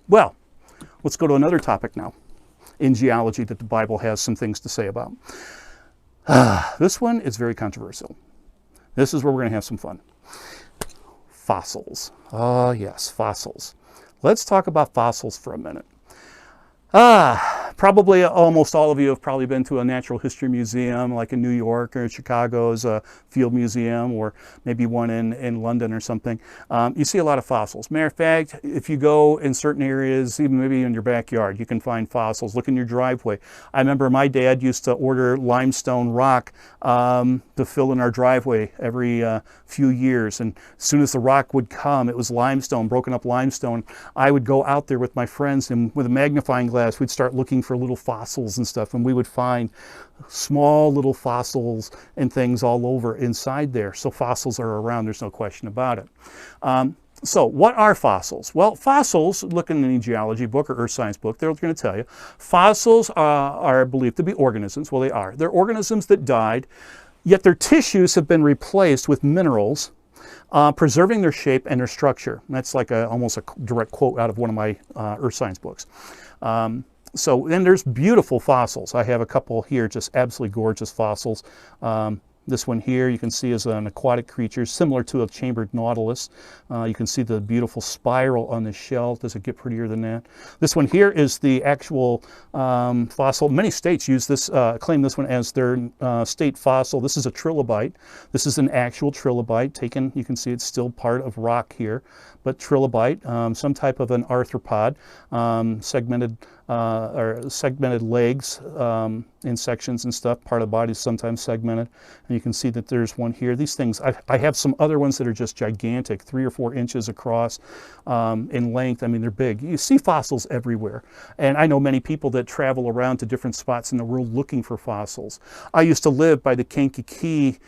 Well, let's go to another topic now in geology that the Bible has some things to say about. This one is very controversial. This is where we're going to have some fun. Fossils. Oh, yes, fossils. Let's talk about fossils for a minute. Probably almost all of you have probably been to a natural history museum like in New York or in Chicago's Field Museum, or maybe one in London or something. You see a lot of fossils. Matter of fact, if you go in certain areas, even maybe in your backyard, you can find fossils. Look in your driveway. I remember my dad used to order limestone rock to fill in our driveway every few years, and as soon as the rock would come, it was limestone, broken up limestone. I would go out there with my friends, and with a magnifying glass, we'd start looking for little fossils and stuff, and we would find small little fossils and things all over inside there. So fossils are around, there's no question about it. So what are fossils? Well, fossils, look in any geology book or earth science book, they're going to tell you, fossils are believed to be organisms. Well, they are. They're organisms that died, yet their tissues have been replaced with minerals, preserving their shape and their structure. And that's like almost a direct quote out of one of my earth science books. So then there's beautiful fossils. I have a couple here, just absolutely gorgeous fossils. This one here you can see is an aquatic creature similar to a chambered nautilus. You can see the beautiful spiral on the shell. Does it get prettier than that? This one here is the actual fossil. Many states use this, claim this one as their state fossil. This is a trilobite. This is an actual trilobite taken. You can see it's still part of rock here, but trilobite, some type of an arthropod, segmented legs in sections and stuff. Part of the body is sometimes segmented. And you can see that there's one here. These things, I have some other ones that are just gigantic, 3 or 4 inches across in length. I mean, they're big. You see fossils everywhere. And I know many people that travel around to different spots in the world looking for fossils. I used to live by the Kankakee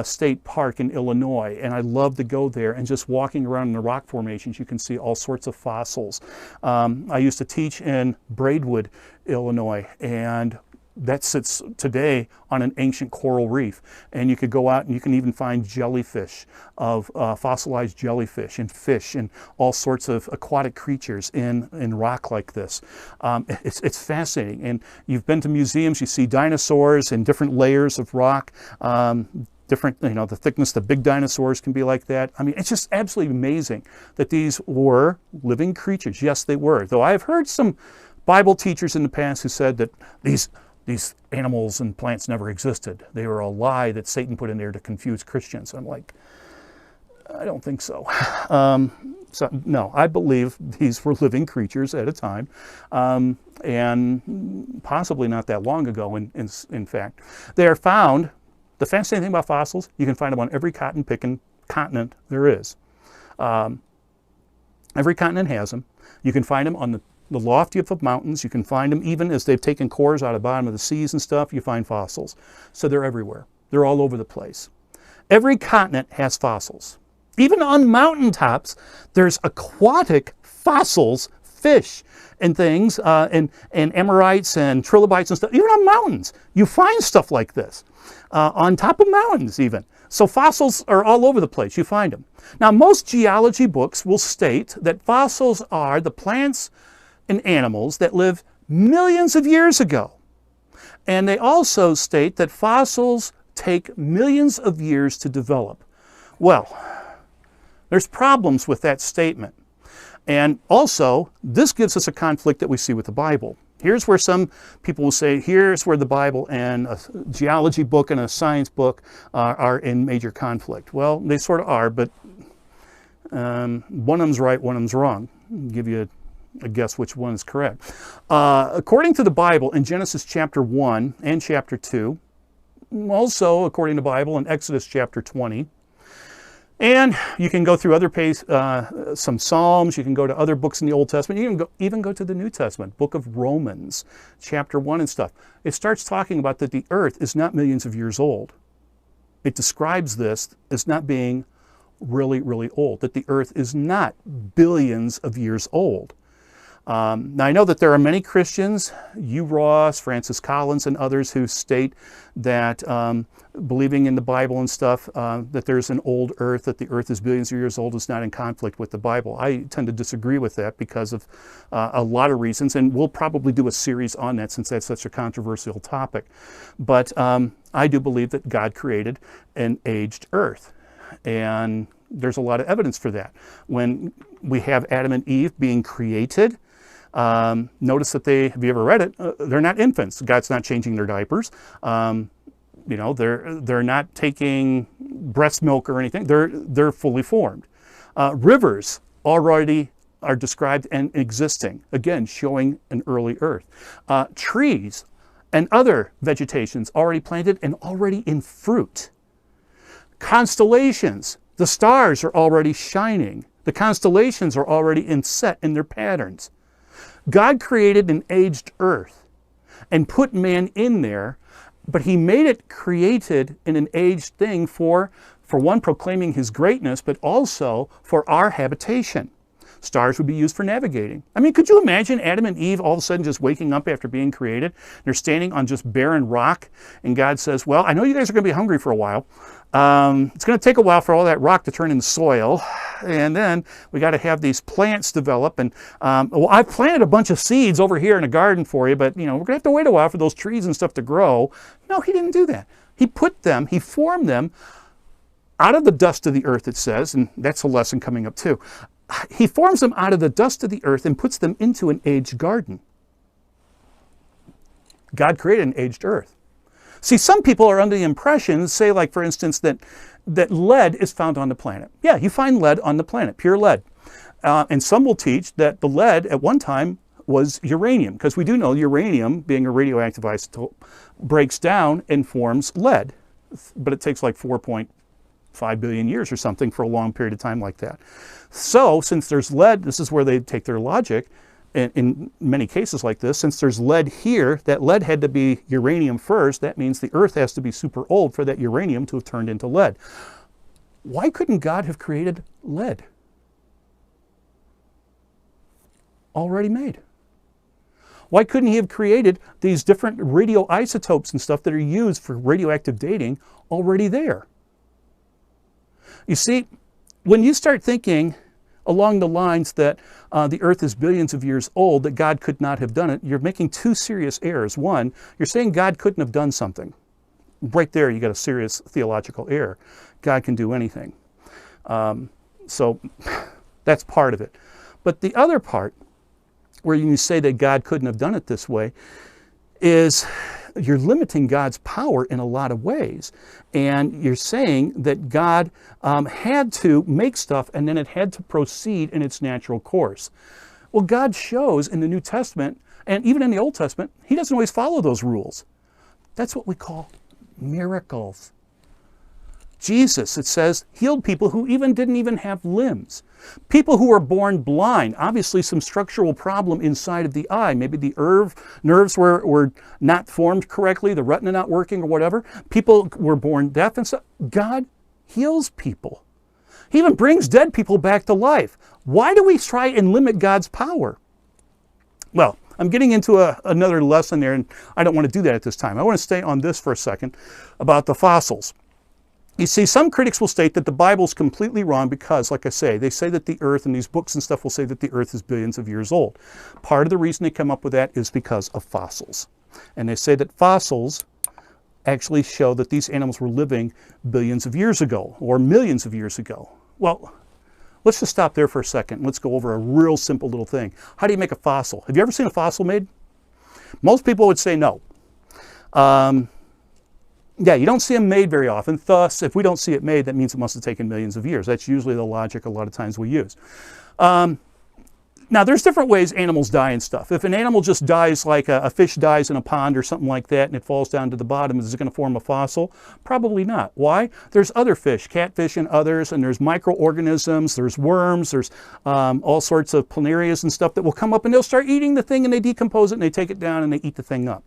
State Park in Illinois, and I love to go there, and just walking around in the rock formations, you can see all sorts of fossils. I used to teach in Braidwood, Illinois, and that sits today on an ancient coral reef, and you could go out and you can even find jellyfish, of fossilized jellyfish and fish and all sorts of aquatic creatures in rock like this. It's fascinating, and you've been to museums, you see dinosaurs in different layers of rock, different, the thickness, the big dinosaurs can be like that. I mean, it's just absolutely amazing that these were living creatures. Yes, they were, though I've heard some Bible teachers in the past who said that these animals and plants never existed. They were a lie that Satan put in there to confuse Christians. I'm like, I don't think so. So no, I believe these were living creatures at a time, and possibly not that long ago, in fact. They are found, the fascinating thing about fossils, you can find them on every cotton-picking continent there is. Every continent has them. You can find them on the loftiest of mountains. You can find them even as they've taken cores out of the bottom of the seas and stuff. You find fossils. So they're everywhere. They're all over the place. Every continent has fossils. Even on mountaintops, there's aquatic fossils, fish and things, and emerites and trilobites and stuff. Even on mountains, you find stuff like this. On top of mountains even. So fossils are all over the place. You find them. Now, most geology books will state that fossils are the plants and animals that lived millions of years ago. And they also state that fossils take millions of years to develop. Well, there's problems with that statement. And also, this gives us a conflict that we see with the Bible. Here's where some people will say, here's where the Bible and a geology book and a science book are in major conflict. Well, they sort of are, but one of them's right, one of them's wrong. I'll give you a guess which one is correct. According to the Bible, in Genesis chapter 1 and chapter 2, also according to the Bible in Exodus chapter 20, and you can go through other some Psalms, you can go to other books in the Old Testament, you can even go to the New Testament, book of Romans, chapter 1 and stuff. It starts talking about that the earth is not millions of years old. It describes this as not being really, really old, that the earth is not billions of years old. Now, I know that there are many Christians, Hugh Ross, Francis Collins, and others who state that believing in the Bible and stuff, that there's an old earth, that the earth is billions of years old, is not in conflict with the Bible. I tend to disagree with that because of a lot of reasons, and we'll probably do a series on that since that's such a controversial topic. But I do believe that God created an aged earth, and there's a lot of evidence for that. When we have Adam and Eve being created, notice that have you ever read it? They're not infants. God's not changing their diapers. You know, they're not taking breast milk or anything. They're fully formed. Rivers already are described and existing, again, showing an early earth. Trees and other vegetations already planted and already in fruit. Constellations, the stars are already shining. The constellations are already set in their patterns. God created an aged earth and put man in there, but he made it created in an aged thing for one, proclaiming his greatness, but also for our habitation. Stars would be used for navigating. I mean, could you imagine Adam and Eve all of a sudden just waking up after being created? They're standing on just barren rock, and God says, well, I know you guys are going to be hungry for a while. It's going to take a while for all that rock to turn into soil, and then we got to have these plants develop. And well, I've planted a bunch of seeds over here in a garden for you, but you know, we're going to have to wait a while for those trees and stuff to grow. No, he didn't do that. He formed them out of the dust of the earth, it says, and that's a lesson coming up too. He forms them out of the dust of the earth and puts them into an aged garden. God created an aged earth. See, some people are under the impression, say like for instance, that lead is found on the planet. Yeah, you find lead on the planet, pure lead. And some will teach that the lead at one time was uranium, because we do know uranium, being a radioactive isotope, breaks down and forms lead. But it takes like 4.5 billion years or something for a long period of time like that. So since there's lead, this is where they take their logic, in many cases like this, since there's lead here, that lead had to be uranium first. That means the earth has to be super old for that uranium to have turned into lead. Why couldn't God have created lead already made? Why couldn't he have created these different radioisotopes and stuff that are used for radioactive dating already there? You see, when you start thinking along the lines that the earth is billions of years old, that God could not have done it, you're making two serious errors. One, you're saying God couldn't have done something. Right there, you got a serious theological error. God can do anything. So that's part of it. But the other part, where you say that God couldn't have done it this way, is you're limiting God's power in a lot of ways. And you're saying that God had to make stuff and then it had to proceed in its natural course. Well, God shows in the New Testament, and even in the Old Testament, he doesn't always follow those rules. That's what we call miracles. Jesus, it says, healed people who didn't even have limbs. People who were born blind, obviously some structural problem inside of the eye. Maybe the nerves were not formed correctly, the retina not working or whatever. People were born deaf and stuff. God heals people. He even brings dead people back to life. Why do we try and limit God's power? Well, I'm getting into another lesson there, and I don't want to do that at this time. I want to stay on this for a second about the fossils. You see, some critics will state that the Bible is completely wrong because, like I say, they say that the earth, and these books and stuff will say that the earth is billions of years old. Part of the reason they come up with that is because of fossils. And they say that fossils actually show that these animals were living billions of years ago or millions of years ago. Well, let's just stop there for a second. Let's go over a real simple little thing. How do you make a fossil? Have you ever seen a fossil made? Most people would say no. Yeah, you don't see them made very often. Thus, if we don't see it made, that means it must have taken millions of years. That's usually the logic a lot of times we use. Now, there's different ways animals die and stuff. If an animal just dies like a fish dies in a pond or something like that and it falls down to the bottom, is it going to form a fossil? Probably not. Why? There's other fish, catfish and others, and there's microorganisms, there's worms, there's all sorts of planarias and stuff that will come up and they'll start eating the thing and they decompose it and they take it down and they eat the thing up.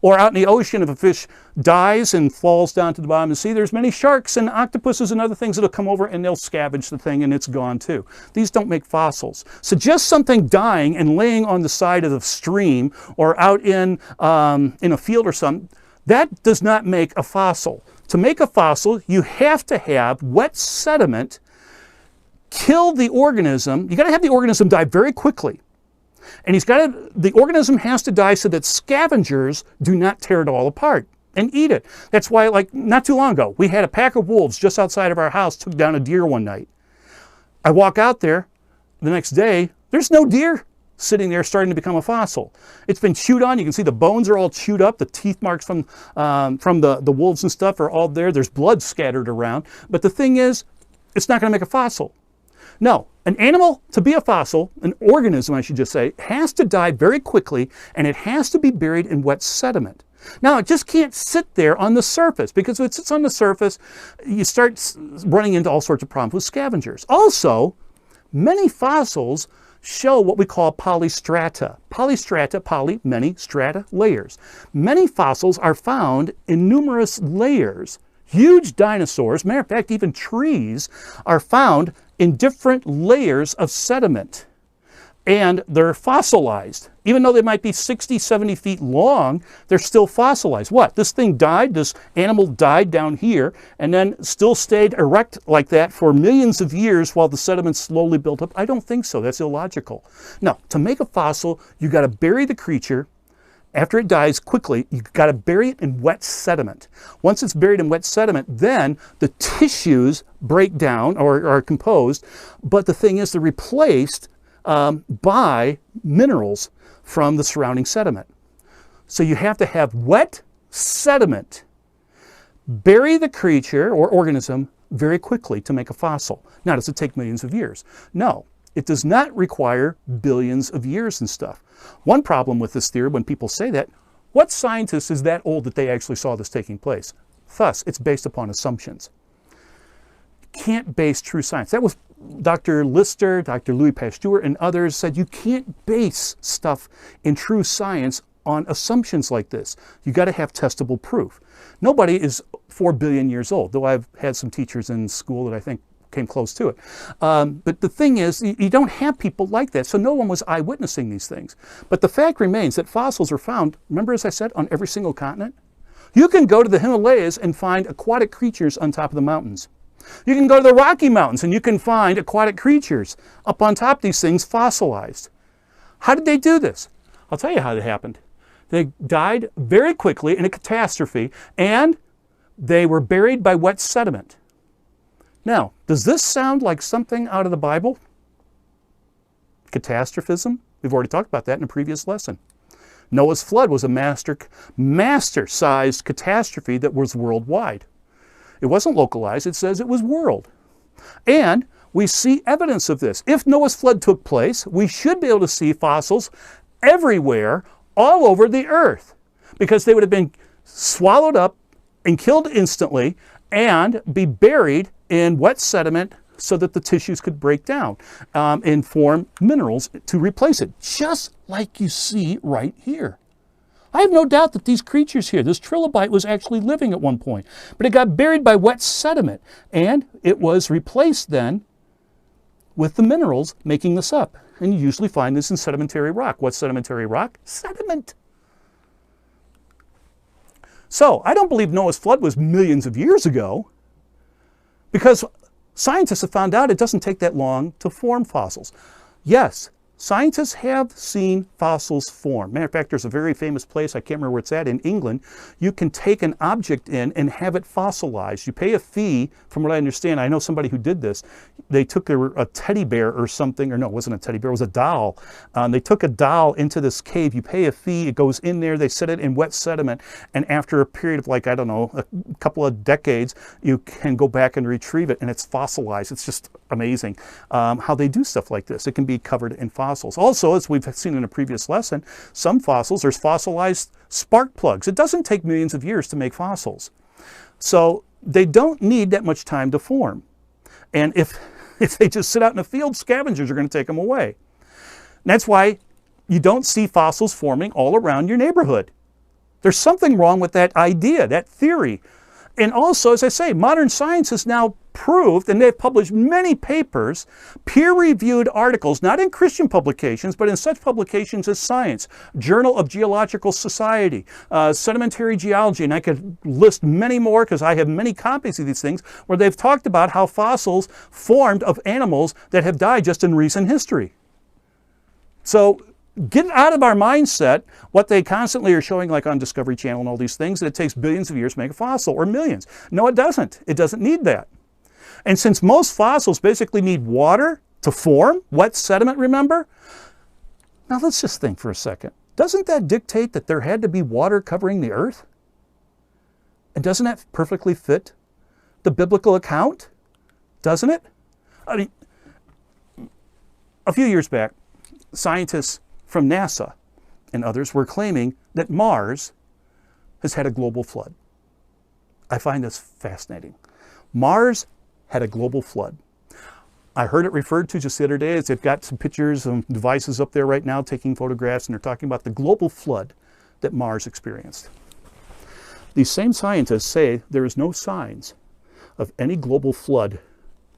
Or out in the ocean, if a fish dies and falls down to the bottom of the sea, there's many sharks and octopuses and other things that'll come over and they'll scavenge the thing and it's gone too. These don't make fossils. So just something dying and laying on the side of the stream or out in a field or something, that does not make a fossil. To make a fossil, you have to have wet sediment kill the organism. You got to have the organism die very quickly. And the organism has to die so that scavengers do not tear it all apart and eat it. That's why, like, not too long ago, we had a pack of wolves just outside of our house, took down a deer one night. I walk out there the next day, there's no deer sitting there starting to become a fossil. It's been chewed on. You can see the bones are all chewed up. The teeth marks from the wolves and stuff are all there. There's blood scattered around. But the thing is, it's not going to make a fossil. No, an animal, to be a fossil, an organism I should just say, has to die very quickly and it has to be buried in wet sediment. Now, it just can't sit there on the surface, because if it sits on the surface, you start running into all sorts of problems with scavengers. Also, many fossils show what we call polystrata. Polystrata, poly, many, strata, layers. Many fossils are found in numerous layers. Huge dinosaurs, matter of fact, even trees, are found in different layers of sediment. And they're fossilized. Even though they might be 60, 70 feet long, they're still fossilized. What? This thing died, this animal died down here, and then still stayed erect like that for millions of years while the sediment slowly built up? I don't think so. That's illogical. No, to make a fossil, you got to bury the creature. After it dies quickly, you've got to bury it in wet sediment. Once it's buried in wet sediment, then the tissues break down or are composed, but the thing is they're replaced by minerals from the surrounding sediment. So you have to have wet sediment, bury the creature or organism very quickly to make a fossil. Now, does it take millions of years? No. It does not require billions of years and stuff. One problem with this theory, when people say that, what scientist is that old that they actually saw this taking place? Thus, it's based upon assumptions. Can't base true science. That was Dr. Lister, Dr. Louis Pasteur, and others said you can't base stuff in true science on assumptions like this. You got to have testable proof. Nobody is 4 billion years old, though I've had some teachers in school that I think came close to it. But the thing is, you don't have people like that, so no one was eyewitnessing these things. But the fact remains that fossils are found, remember as I said, on every single continent? You can go to the Himalayas and find aquatic creatures on top of the mountains. You can go to the Rocky Mountains and you can find aquatic creatures up on top of these things fossilized. How did they do this? I'll tell you how it happened. They died very quickly in a catastrophe and they were buried by wet sediment. Now, does this sound like something out of the Bible? Catastrophism? We've already talked about that in a previous lesson. Noah's flood was a master-sized catastrophe that was worldwide. It wasn't localized, it says it was world. And we see evidence of this. If Noah's flood took place, we should be able to see fossils everywhere, all over the earth, because they would have been swallowed up and killed instantly and be buried in wet sediment so that the tissues could break down and form minerals to replace it, just like you see right here. I have no doubt that these creatures here, this Trilobite, was actually living at one point, but it got buried by wet sediment, and it was replaced then with the minerals making this up. And you usually find this in sedimentary rock. What's sedimentary rock? Sediment. So I don't believe Noah's flood was millions of years ago, because scientists have found out it doesn't take that long to form fossils. Yes, scientists have seen fossils form. Matter of fact, there's a very famous place, I can't remember where it's at, in England. You can take an object in and have it fossilized. You pay a fee, from what I understand. I know somebody who did this. They took a teddy bear or something, or no, it wasn't a teddy bear, it was a doll. They took a doll into this cave. You pay a fee, it goes in there, they set it in wet sediment, and after a period of, like, I don't know, a couple of decades, you can go back and retrieve it, and it's fossilized. It's just amazing how they do stuff like this. It can be covered in fossils. Also, as we've seen in a previous lesson, some fossils, there's fossilized spark plugs. It doesn't take millions of years to make fossils. So they don't need that much time to form. And if they just sit out in the field, scavengers are going to take them away. And that's why you don't see fossils forming all around your neighborhood. There's something wrong with that idea, that theory. And also, as I say, modern science has now proved, and they've published many papers, peer-reviewed articles, not in Christian publications, but in such publications as Science, Journal of Geological Society, Sedimentary Geology, and I could list many more because I have many copies of these things, where they've talked about how fossils formed of animals that have died just in recent history. So, get out of our mindset what they constantly are showing, like on Discovery Channel and all these things, that it takes billions of years to make a fossil, or millions. No, it doesn't. It doesn't need that. And since most fossils basically need water to form, wet sediment, remember? Now let's just think for a second. Doesn't that dictate that there had to be water covering the earth? And doesn't that perfectly fit the biblical account? Doesn't it? I mean, a few years back, scientists from NASA and others were claiming that Mars has had a global flood. I find this fascinating. Mars had a global flood. I heard it referred to just the other day as they've got some pictures and devices up there right now taking photographs, and they're talking about the global flood that Mars experienced. These same scientists say there is no signs of any global flood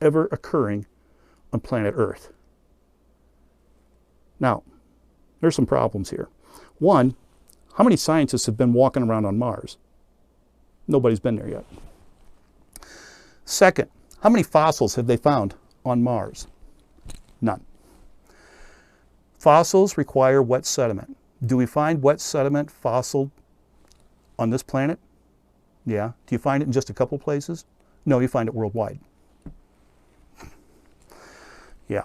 ever occurring on planet Earth. Now, there's some problems here. One, how many scientists have been walking around on Mars? Nobody's been there yet. Second, how many fossils have they found on Mars? None. Fossils require wet sediment. Do we find wet sediment fossil on this planet? Yeah. Do you find it in just a couple places? No, you find it worldwide. Yeah.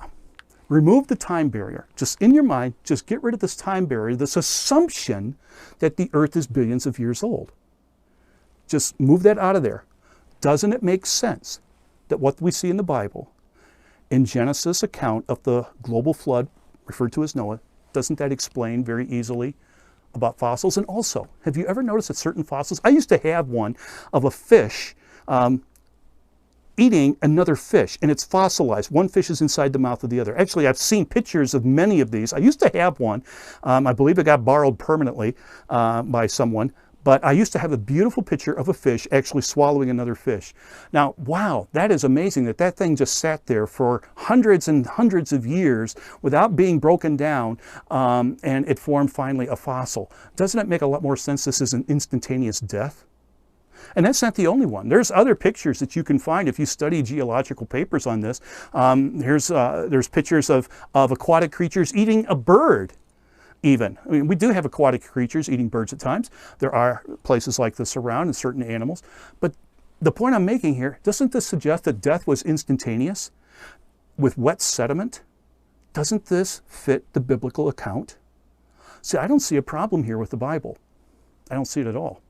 Remove the time barrier. Just in your mind, just get rid of this time barrier, this assumption that the earth is billions of years old. Just move that out of there. Doesn't it make sense that what we see in the Bible, in Genesis account of the global flood referred to as Noah, doesn't that explain very easily about fossils? And also, have you ever noticed that certain fossils, I used to have one of a fish eating another fish, and it's fossilized. One fish is inside the mouth of the other. Actually, I've seen pictures of many of these. I used to have one. I believe it got borrowed permanently by someone, but I used to have a beautiful picture of a fish actually swallowing another fish. Now, wow, that is amazing that that thing just sat there for hundreds and hundreds of years without being broken down, and it formed finally a fossil. Doesn't it make a lot more sense this is an instantaneous death? And that's not the only one. There's other pictures that you can find if you study geological papers on this. There's pictures of aquatic creatures eating a bird, even. I mean, we do have aquatic creatures eating birds at times. There are places like this around and certain animals. But the point I'm making here, doesn't this suggest that death was instantaneous with wet sediment? Doesn't this fit the biblical account? See, I don't see a problem here with the Bible. I don't see it at all.